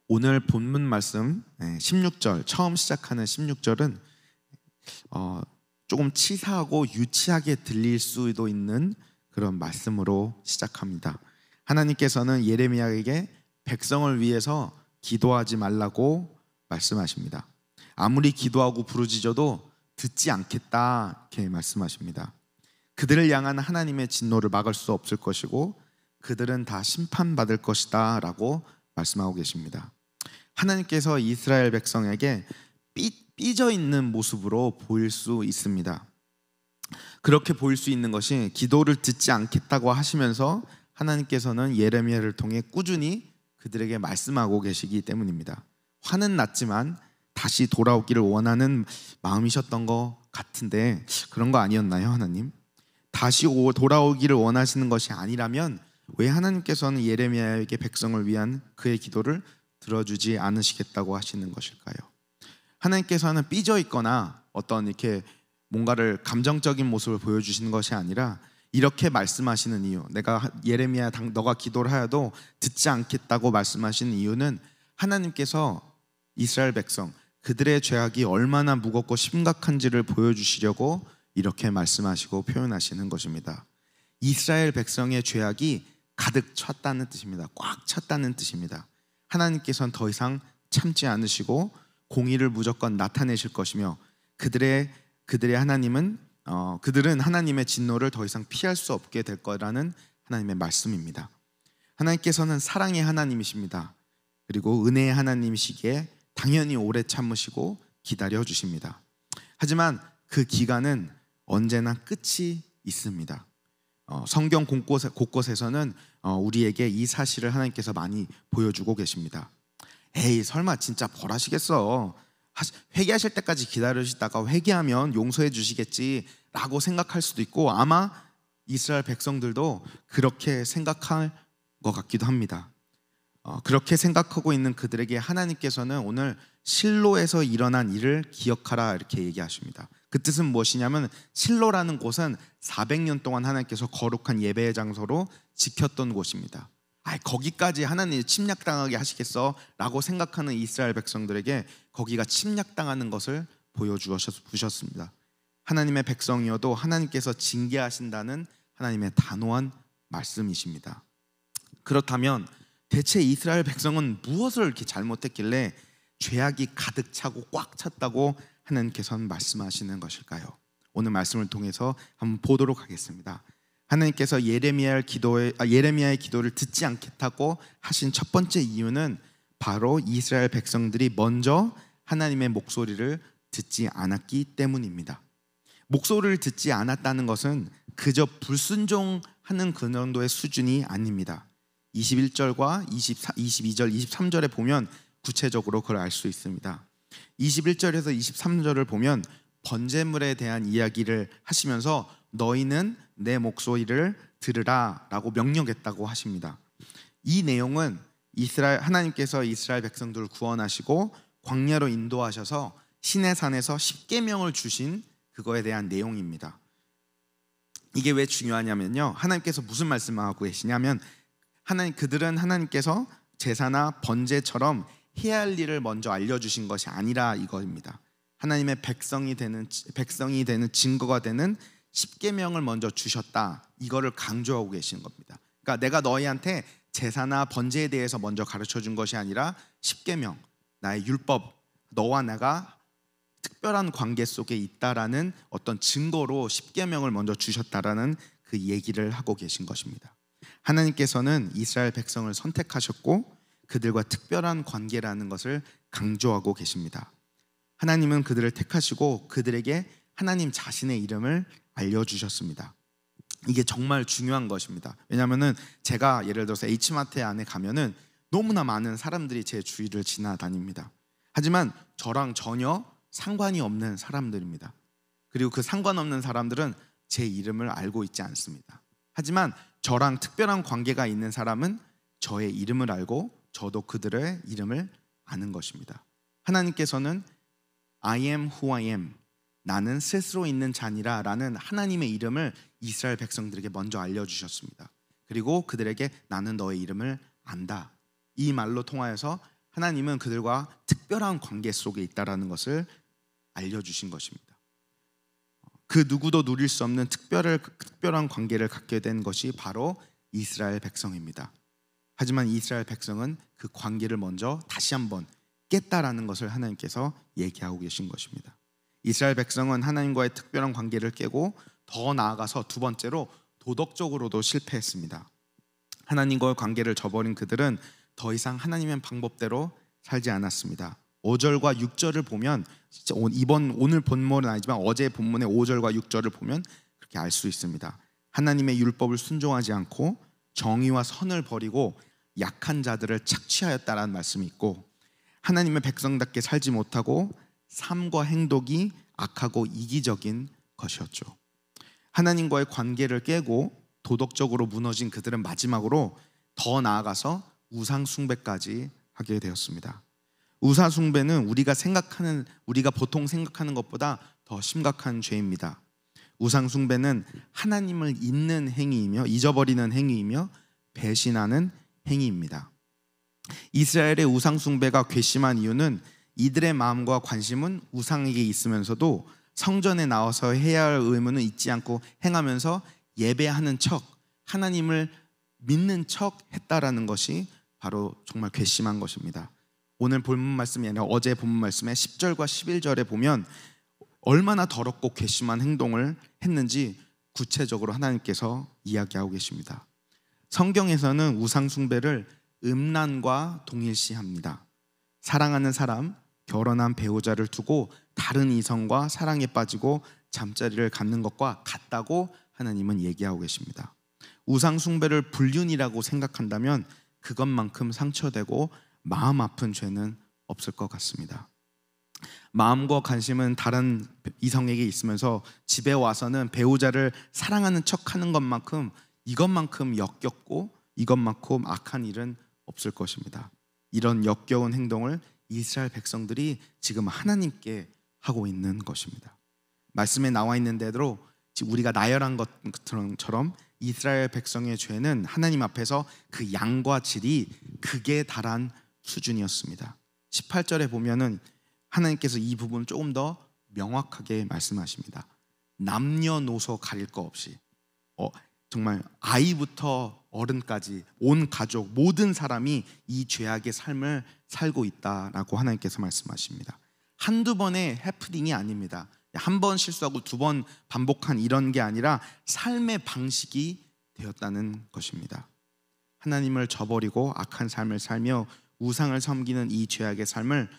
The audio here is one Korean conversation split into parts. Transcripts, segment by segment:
오늘 본문 말씀 16절 처음 시작하는 16절은 조금 치사하고 유치하게 들릴 수도 있는 그런 말씀으로 시작합니다. 하나님께서는 예레미야에게 백성을 위해서 기도하지 말라고 말씀하십니다. 아무리 기도하고 부르짖어도 듣지 않겠다 이렇게 말씀하십니다. 그들을 향한 하나님의 진노를 막을 수 없을 것이고 그들은 다 심판받을 것이다 라고 말씀하고 계십니다. 하나님께서 이스라엘 백성에게 삐져 있는 모습으로 보일 수 있습니다. 그렇게 보일 수 있는 것이 기도를 듣지 않겠다고 하시면서 하나님께서는 예레미야를 통해 꾸준히 그들에게 말씀하고 계시기 때문입니다. 화는 났지만 다시 돌아오기를 원하는 마음이셨던 것 같은데 그런 거 아니었나요, 하나님? 다시 돌아오기를 원하시는 것이 아니라면 왜 하나님께서는 예레미야에게 백성을 위한 그의 기도를 들어주지 않으시겠다고 하시는 것일까요? 하나님께서는 삐져 있거나 어떤 이렇게 뭔가를 감정적인 모습을 보여주시는 것이 아니라 이렇게 말씀하시는 이유, 내가 예레미야 너가 기도를 하여도 듣지 않겠다고 말씀하시는 이유는 하나님께서 이스라엘 백성 그들의 죄악이 얼마나 무겁고 심각한지를 보여주시려고 이렇게 말씀하시고 표현하시는 것입니다. 이스라엘 백성의 죄악이 가득 찼다는 뜻입니다. 꽉 찼다는 뜻입니다. 하나님께서는 더 이상 참지 않으시고 공의를 무조건 나타내실 것이며 그들은 하나님의 진노를 더 이상 피할 수 없게 될 거라는 하나님의 말씀입니다. 하나님께서는 사랑의 하나님이십니다. 그리고 은혜의 하나님이시기에 당연히 오래 참으시고 기다려 주십니다. 하지만 그 기간은 언제나 끝이 있습니다. 성경 곳곳에서는 우리에게 이 사실을 하나님께서 많이 보여주고 계십니다. 에이, 설마 진짜 벌하시겠어? 회개하실 때까지 기다리시다가 회개하면 용서해 주시겠지 라고 생각할 수도 있고 아마 이스라엘 백성들도 그렇게 생각할 것 같기도 합니다. 그렇게 생각하고 있는 그들에게 하나님께서는 오늘 실로에서 일어난 일을 기억하라 이렇게 얘기하십니다. 그 뜻은 무엇이냐면 실로라는 곳은 400년 동안 하나님께서 거룩한 예배의 장소로 지켰던 곳입니다. 거기까지 하나님이 침략당하게 하시겠어? 라고 생각하는 이스라엘 백성들에게 거기가 침략당하는 것을 보여주셨습니다. 하나님의 백성이어도 하나님께서 징계하신다는 하나님의 단호한 말씀이십니다. 그렇다면 대체 이스라엘 백성은 무엇을 이렇게 잘못했길래 죄악이 가득 차고 꽉 찼다고 하나님께서는 말씀하시는 것일까요? 오늘 말씀을 통해서 한번 보도록 하겠습니다. 하나님께서 예레미야의 기도를 듣지 않겠다고 하신 첫 번째 이유는 바로 이스라엘 백성들이 먼저 하나님의 목소리를 듣지 않았기 때문입니다. 목소리를 듣지 않았다는 것은 그저 불순종하는 그 정도의 수준이 아닙니다. 21절과 22절, 23절에 보면 구체적으로 그걸 알 수 있습니다. 21절에서 23절을 보면 번제물에 대한 이야기를 하시면서 너희는 내 목소리를 들으라 라고 명령했다고 하십니다. 이 내용은 하나님께서 이스라엘 백성들을 구원하시고 광야로 인도하셔서 시내산에서 십계명을 주신 그거에 대한 내용입니다. 이게 왜 중요하냐면요, 하나님께서 무슨 말씀을 하고 계시냐면 그들은 하나님께서 제사나 번제처럼 해야 할 일을 먼저 알려주신 것이 아니라 이거입니다. 하나님의 백성이 되는 증거가 되는 십계명을 먼저 주셨다, 이거를 강조하고 계시는 겁니다. 그러니까 내가 너희한테 제사나 번제에 대해서 먼저 가르쳐 준 것이 아니라 십계명, 나의 율법, 너와 내가 특별한 관계 속에 있다라는 어떤 증거로 십계명을 먼저 주셨다라는 그 얘기를 하고 계신 것입니다. 하나님께서는 이스라엘 백성을 선택하셨고 그들과 특별한 관계라는 것을 강조하고 계십니다. 하나님은 그들을 택하시고 그들에게 하나님 자신의 이름을 알려주셨습니다. 이게 정말 중요한 것입니다. 왜냐하면 제가 예를 들어서 H마트 안에 가면은 너무나 많은 사람들이 제 주위를 지나다닙니다. 하지만 저랑 전혀 상관이 없는 사람들입니다. 그리고 그 상관없는 사람들은 제 이름을 알고 있지 않습니다. 하지만 저랑 특별한 관계가 있는 사람은 저의 이름을 알고 저도 그들의 이름을 아는 것입니다. 하나님께서는 I am who I am, 나는 스스로 있는 자니라 라는 하나님의 이름을 이스라엘 백성들에게 먼저 알려주셨습니다. 그리고 그들에게 나는 너의 이름을 안다, 이 말로 통하여서 하나님은 그들과 특별한 관계 속에 있다라는 것을 알려주신 것입니다. 그 누구도 누릴 수 없는 특별한 관계를 갖게 된 것이 바로 이스라엘 백성입니다. 하지만 이스라엘 백성은 그 관계를 먼저 다시 한번 깼다라는 것을 하나님께서 얘기하고 계신 것입니다. 이스라엘 백성은 하나님과의 특별한 관계를 깨고 더 나아가서 두 번째로 도덕적으로도 실패했습니다. 하나님과의 관계를 저버린 그들은 더 이상 하나님의 방법대로 살지 않았습니다. 5절과 6절을 보면 오늘 본문은 아니지만 어제 본문의 5절과 6절을 보면 그렇게 알 수 있습니다. 하나님의 율법을 순종하지 않고 정의와 선을 버리고 약한 자들을 착취하였다라는 말씀이 있고, 하나님의 백성답게 살지 못하고 삶과 행동이 악하고 이기적인 것이었죠. 하나님과의 관계를 깨고 도덕적으로 무너진 그들은 마지막으로 더 나아가서 우상 숭배까지 하게 되었습니다. 우상 숭배는 우리가 보통 생각하는 것보다 더 심각한 죄입니다. 우상 숭배는 하나님을 잊는 행위이며 잊어버리는 행위이며 배신하는 행위입니다. 이스라엘의 우상 숭배가 괘씸한 이유는 이들의 마음과 관심은 우상에게 있으면서도 성전에 나와서 해야 할 의무는 잊지 않고 행하면서 예배하는 척, 하나님을 믿는 척 했다라는 것이 바로 정말 괘씸한 것입니다. 오늘 본문 말씀이 아니라 어제 본문 말씀의 10절과 11절에 보면 얼마나 더럽고 괘씸한 행동을 했는지 구체적으로 하나님께서 이야기하고 계십니다. 성경에서는 우상 숭배를 음란과 동일시합니다. 사랑하는 사람, 결혼한 배우자를 두고 다른 이성과 사랑에 빠지고 잠자리를 갖는 것과 같다고 하나님은 얘기하고 계십니다. 우상 숭배를 불륜이라고 생각한다면 그것만큼 상처되고 마음 아픈 죄는 없을 것 같습니다. 마음과 관심은 다른 이성에게 있으면서 집에 와서는 배우자를 사랑하는 척하는 것만큼 이것만큼 역겹고 이것만큼 악한 일은 없을 것입니다. 이런 역겨운 행동을 이스라엘 백성들이 지금 하나님께 하고 있는 것입니다. 말씀에 나와 있는 대로 우리가 나열한 것처럼 이스라엘 백성의 죄는 하나님 앞에서 그 양과 질이 극에 달한 수준이었습니다. 18절에 보면은 하나님께서 이 부분을 조금 더 명확하게 말씀하십니다. 남녀노소 가릴 거 없이 정말 아이부터 어른까지 온 가족 모든 사람이 이 죄악의 삶을 살고 있다라고 하나님께서 말씀하십니다. 한두 번의 해프닝이 아닙니다. 한 번 실수하고 두 번 반복한 이런 게 아니라 삶의 방식이 되었다는 것입니다. 하나님을 저버리고 악한 삶을 살며 우상을 섬기는 이 죄악의 삶을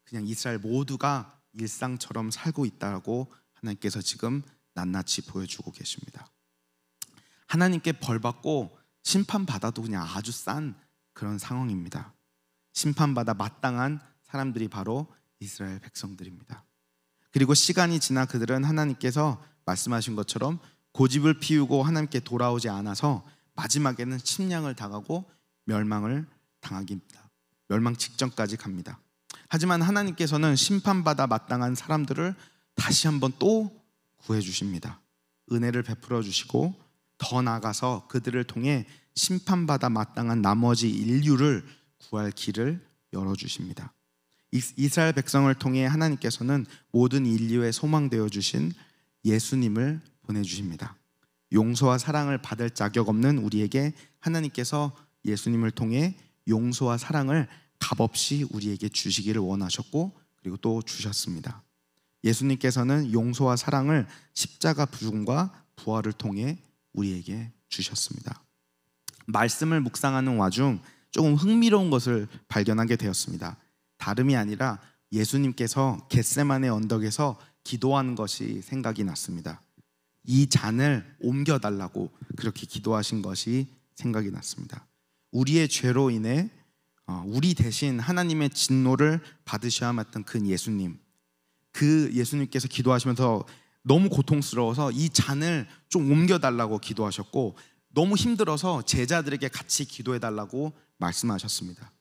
그냥 이스라엘 모두가 일상처럼 살고 있다고 하나님께서 지금 낱낱이 보여주고 계십니다. 하나님께 벌받고 심판받아도 그냥 아주 싼 그런 상황입니다. 심판받아 마땅한 사람들이 바로 이스라엘 백성들입니다. 그리고 시간이 지나 그들은 하나님께서 말씀하신 것처럼 고집을 피우고 하나님께 돌아오지 않아서 마지막에는 침략을 당하고 멸망을 당하기입니다. 멸망 직전까지 갑니다. 하지만 하나님께서는 심판받아 마땅한 사람들을 다시 한번 또 구해 주십니다. 은혜를 베풀어 주시고 더 나아가서 그들을 통해 심판받아 마땅한 나머지 인류를 구할 길을 열어주십니다. 이스라엘 백성을 통해 하나님께서는 모든 인류의 소망 되어 주신 예수님을 보내주십니다. 용서와 사랑을 받을 자격 없는 우리에게 하나님께서 예수님을 통해 용서와 사랑을 값없이 우리에게 주시기를 원하셨고 그리고 또 주셨습니다. 예수님께서는 용서와 사랑을 십자가 죽음과 부활을 통해 우리에게 주셨습니다. 말씀을 묵상하는 와중 조금 흥미로운 것을 발견하게 되었습니다. 다름이 아니라 예수님께서 겟세마네 언덕에서 기도하는 것이 생각이 났습니다. 이 잔을 옮겨달라고 그렇게 기도하신 것이 생각이 났습니다. 우리의 죄로 인해 우리 대신 하나님의 진노를 받으셔야 했던 그 예수님, 그 예수님께서 기도하시면서 너무 고통스러워서 이 잔을 좀 옮겨달라고 기도하셨고 너무 힘들어서 제자들에게 같이 기도해달라고 말씀하셨습니다.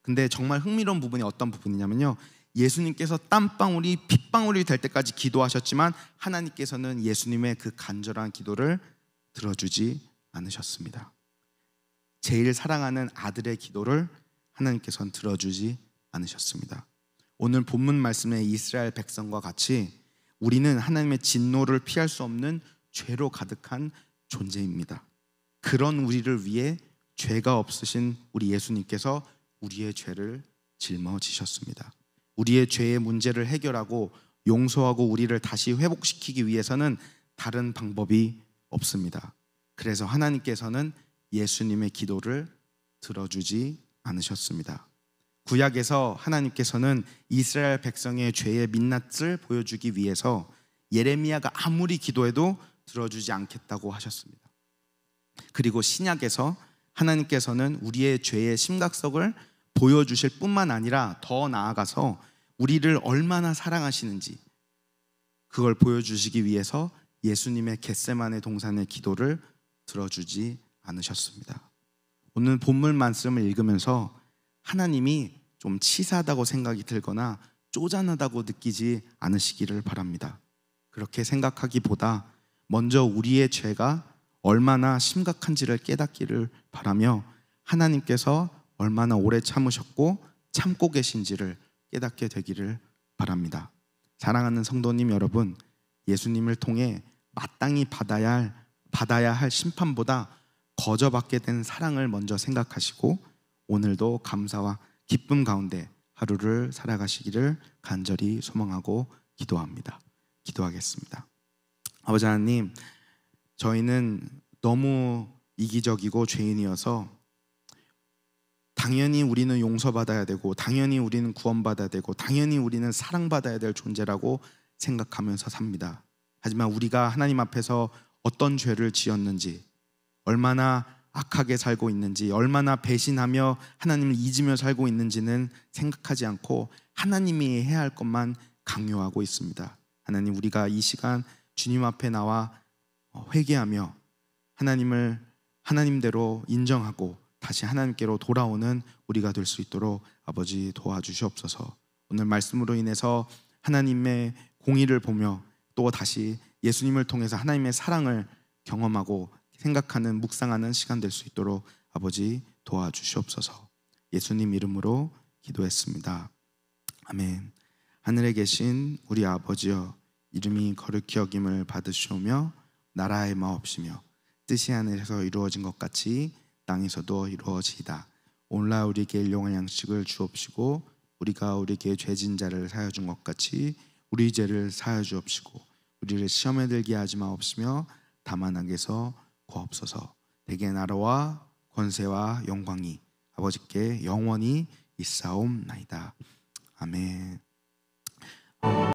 근데 정말 흥미로운 부분이 어떤 부분이냐면요, 예수님께서 땀방울이 핏방울이 될 때까지 기도하셨지만 하나님께서는 예수님의 그 간절한 기도를 들어주지 않으셨습니다. 제일 사랑하는 아들의 기도를 하나님께서는 들어주지 않으셨습니다. 오늘 본문 말씀의 이스라엘 백성과 같이 우리는 하나님의 진노를 피할 수 없는 죄로 가득한 존재입니다. 그런 우리를 위해 죄가 없으신 우리 예수님께서 우리의 죄를 짊어지셨습니다. 우리의 죄의 문제를 해결하고 용서하고 우리를 다시 회복시키기 위해서는 다른 방법이 없습니다. 그래서 하나님께서는 예수님의 기도를 들어주지 않으셨습니다. 구약에서 하나님께서는 이스라엘 백성의 죄의 민낯을 보여주기 위해서 예레미야가 아무리 기도해도 들어주지 않겠다고 하셨습니다. 그리고 신약에서 하나님께서는 우리의 죄의 심각성을 보여주실 뿐만 아니라 더 나아가서 우리를 얼마나 사랑하시는지 그걸 보여주시기 위해서 예수님의 겟세마네 동산의 기도를 들어주지 않으셨습니다. 오늘 본문 말씀을 읽으면서 하나님이 좀 치사하다고 생각이 들거나 쪼잔하다고 느끼지 않으시기를 바랍니다. 그렇게 생각하기보다 먼저 우리의 죄가 얼마나 심각한지를 깨닫기를 바라며 하나님께서 얼마나 오래 참으셨고 참고 계신지를 깨닫게 되기를 바랍니다. 사랑하는 성도님 여러분, 예수님을 통해 마땅히 받아야 할 심판보다 거저받게 된 사랑을 먼저 생각하시고 오늘도 감사와 기쁨 가운데 하루를 살아가시기를 간절히 소망하고 기도합니다. 기도하겠습니다. 아버지 하나님, 저희는 너무 이기적이고 죄인이어서 당연히 우리는 용서받아야 되고 당연히 우리는 구원받아야 되고 당연히 우리는 사랑받아야 될 존재라고 생각하면서 삽니다. 하지만 우리가 하나님 앞에서 어떤 죄를 지었는지, 얼마나 악하게 살고 있는지, 얼마나 배신하며 하나님을 잊으며 살고 있는지는 생각하지 않고 하나님이 해야 할 것만 강요하고 있습니다. 하나님, 우리가 이 시간 주님 앞에 나와 회개하며 하나님을 하나님대로 인정하고 다시 하나님께로 돌아오는 우리가 될 수 있도록 아버지 도와주시옵소서. 오늘 말씀으로 인해서 하나님의 공의를 보며 또 다시 예수님을 통해서 하나님의 사랑을 경험하고 생각하는 묵상하는 시간 될 수 있도록 아버지 도와주시옵소서. 예수님 이름으로 기도했습니다. 아멘. 하늘에 계신 우리 아버지여, 이름이 거룩히 여김을 받으시오며 나라의 마옵시며 뜻이 하늘에서 이루어진 것 같이 땅에서도 이루어지이다. 오늘날 우리에게 일용할 양식을 주옵시고 우리가 우리에게 죄진 자를 사하여 준 것 같이 우리 죄를 사하여 주옵시고 우리를 시험에 들게 하지 마옵시며 다만 악에서 구하옵소서. 대개 나라와 권세와 영광이 아버지께 영원히 있사옵나이다. 아멘.